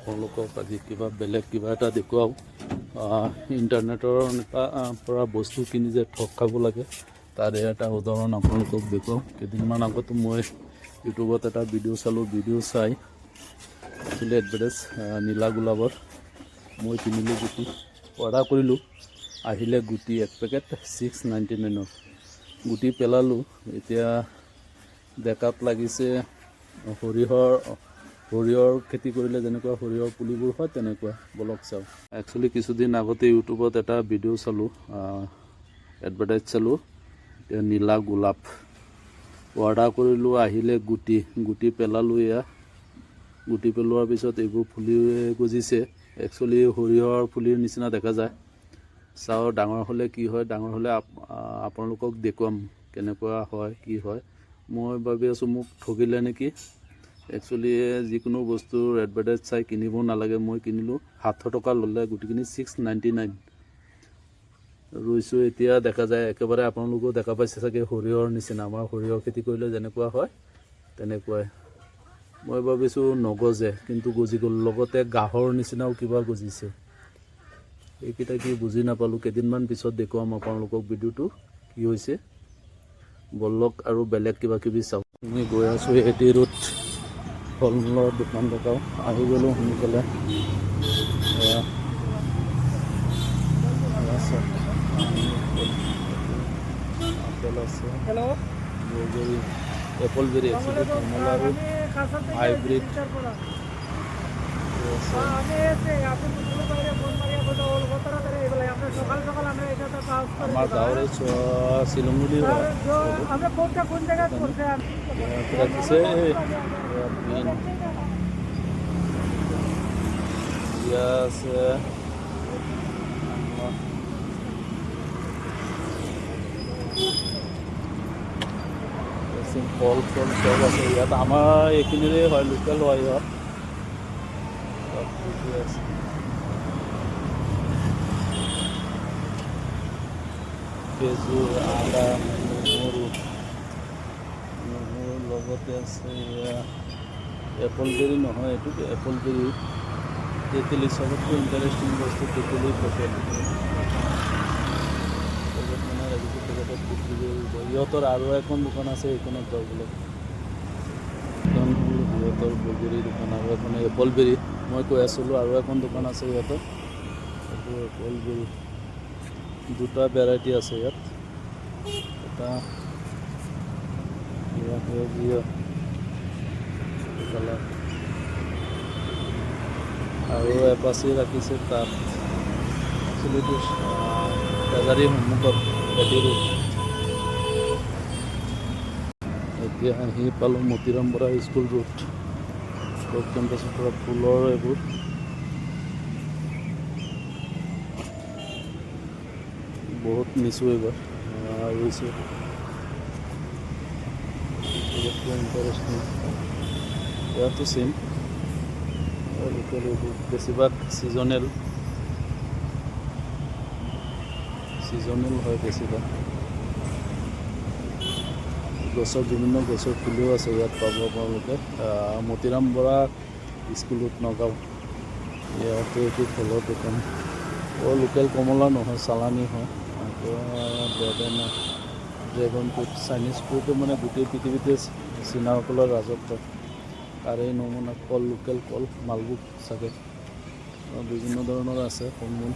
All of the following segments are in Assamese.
আপোনালোকক আজি কিবা বেলেগ কিবা এটা দেখুৱাওঁ। ইণ্টাৰনেটৰ পৰা বস্তু কিনি যে ঠগ খাব লাগে তাৰে এটা উদাহৰণ আপোনালোকক দেখুৱাওঁ। কেইদিনমান আগতো মই ইউটিউবত এটা ভিডিঅ' চালোঁ। ভিডিঅ' চাই একচুৱেলি এডভাৰটাইজ নীলা গোলাপৰ মই কিনিলোঁ গুটি, অৰ্ডাৰ কৰিলোঁ, আহিলে গুটি এক পেকেট 699 গুটি পেলালোঁ। এতিয়া দেখাত লাগিছে সৰিয়হৰ খেতি কৰিলে যেনেকুৱা সৰিয়হৰ পুলিবোৰ হয় তেনেকুৱা। বলক চাওঁ। একচুৱেলি কিছুদিন আগতে ইউটিউবত এটা ভিডিঅ' চালোঁ, এডভাৰটাইজ চালোঁ, নীলা গোলাপ অৰ্ডাৰ কৰিলোঁ, আহিলে গুটি পেলালোঁ। এয়া গুটি পেলোৱাৰ পিছত এইবোৰ ফুলি গজিছে। একচুৱেলি সৰিয়হৰ পুলিৰ নিচিনা দেখা যায়। চাওঁ ডাঙৰ হ'লে কি হয়, ডাঙৰ হ'লে আপোনালোকক দেখুৱাম কেনেকুৱা হয় কি হয়। মই ভাবি আছোঁ মোক ঠগিলে নেকি। একচুৱেলি যিকোনো বস্তুৰ এডভাৰটাইজ চাই কিনিব নালাগে। মই কিনিলোঁ, 700 টকা ল'লে গুটিখিনি 699 ৰুইছোঁ। এতিয়া দেখা যায় একেবাৰে আপোনালোকেও দেখা পাইছে চাগে সৰিয়হৰ নিচিনা। আমাৰ সৰিয়হ খেতি কৰিলে যেনেকুৱা হয় তেনেকুৱাই। মই ভাবিছোঁ নগজে, কিন্তু গজি গ'ল। লগতে গাহৰ নিচিনাও কিবা গজিছে। এইকেইটা কি বুজি নাপালোঁ। কেইদিনমান পিছত দেখুৱাম আপোনালোকক ভিডিঅ'টো কি হৈছে। বলক আৰু বেলেগ কিবা কিবি চাওঁ। আমি গৈ আছোঁ এটি ৰোড, ফল মূলৰ দোকান দেখাওঁ। আহি গ'লোঁ সোনকালে। আপেল আছে, বৰবেৰী, এপল বেৰী, কমলা আৰু হাইব্ৰিড আমাৰ গাঁৱৰে চিলঙুলি ৰাখিছে। আছে ফল চল চব আছে ইয়াত। আমাৰ এইখিনিৰে হয়, লোকেল হয় ইয়াত। আছে খেজুৰ, আদা, নহৰু লগতে আছে এপল বেৰী নহয়, এইটো এপল বেৰী, তেতেলী। চবতকৈ ইণ্টাৰেষ্টিং বস্তু তেতেলী পেকেট মানে ৰাখিছোঁ। পেকেটত বিক্ৰী কৰিব। সিহঁতৰ আৰু এখন দোকান আছে, সেইখনত যাওঁ বোলে। এখন সিহঁতৰ বৰবেৰী দোকান, আৰু এখন এপল বেৰী। মই কৈ আছিলোঁ আৰু এখন দোকান আছে সিহঁতৰ, এইটো এপল বেৰী। দুটা ভেৰাইটি আছে ইয়াত। এটা কালাৰ আৰু এপাচি ৰাখিছে তাত। একচুৱেলিটো বাজাৰী সন্মুখত খেতিৰো। এতিয়া আহি পালোঁ মতিৰাম বৰা স্কুল ৰোড, কেম্পাছৰ পৰা ফুলৰ এইবোৰ বহুত নিচুঁ এইবাৰ ৰুইছোঁ। ইণ্টাৰেষ্টিং ইয়াতো চেম লোকেল এইবোৰ বেছিভাগ ছিজনেল হয় বেছিভাগ। গছৰ বিভিন্ন গছৰ ফুলো আছে ইয়াত পাব আপোনালোকে। মতিৰাম বৰা স্কুলত নগাঁও। ইয়াতে এইটো ফলৰ দোকান। লোকেল কমলা নহয়, চালানী হয়। ড্ৰেগন ফ্ৰুট, চাইনিজ ফ্ৰুটো মানে গোটেই পৃথিৱীতে চীনাসকলৰ ৰাজত্ব। তাৰে নমুনা কল, লোকেল কল, মালভোগ চাগে বিভিন্ন ধৰণৰ আছে ফল মূল।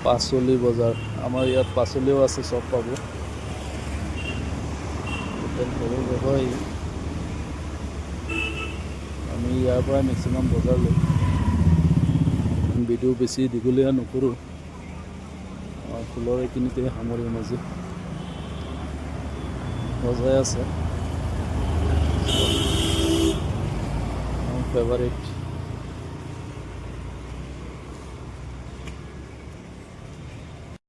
পাচলি বজাৰ, আমাৰ ইয়াত পাচলিও আছে, চব পাব। লোকেল ফলৰ ব্যৱসায়ী আমি ইয়াৰ পৰাই মেক্সিমাম বজাৰ লওঁ। ভিডিঅ' বেছি দীঘলীয়া নকৰোঁ, ফুলৰ এইখিনিতে সামৰিম আজি। বজাই আছে মোৰ ফেভাৰিট।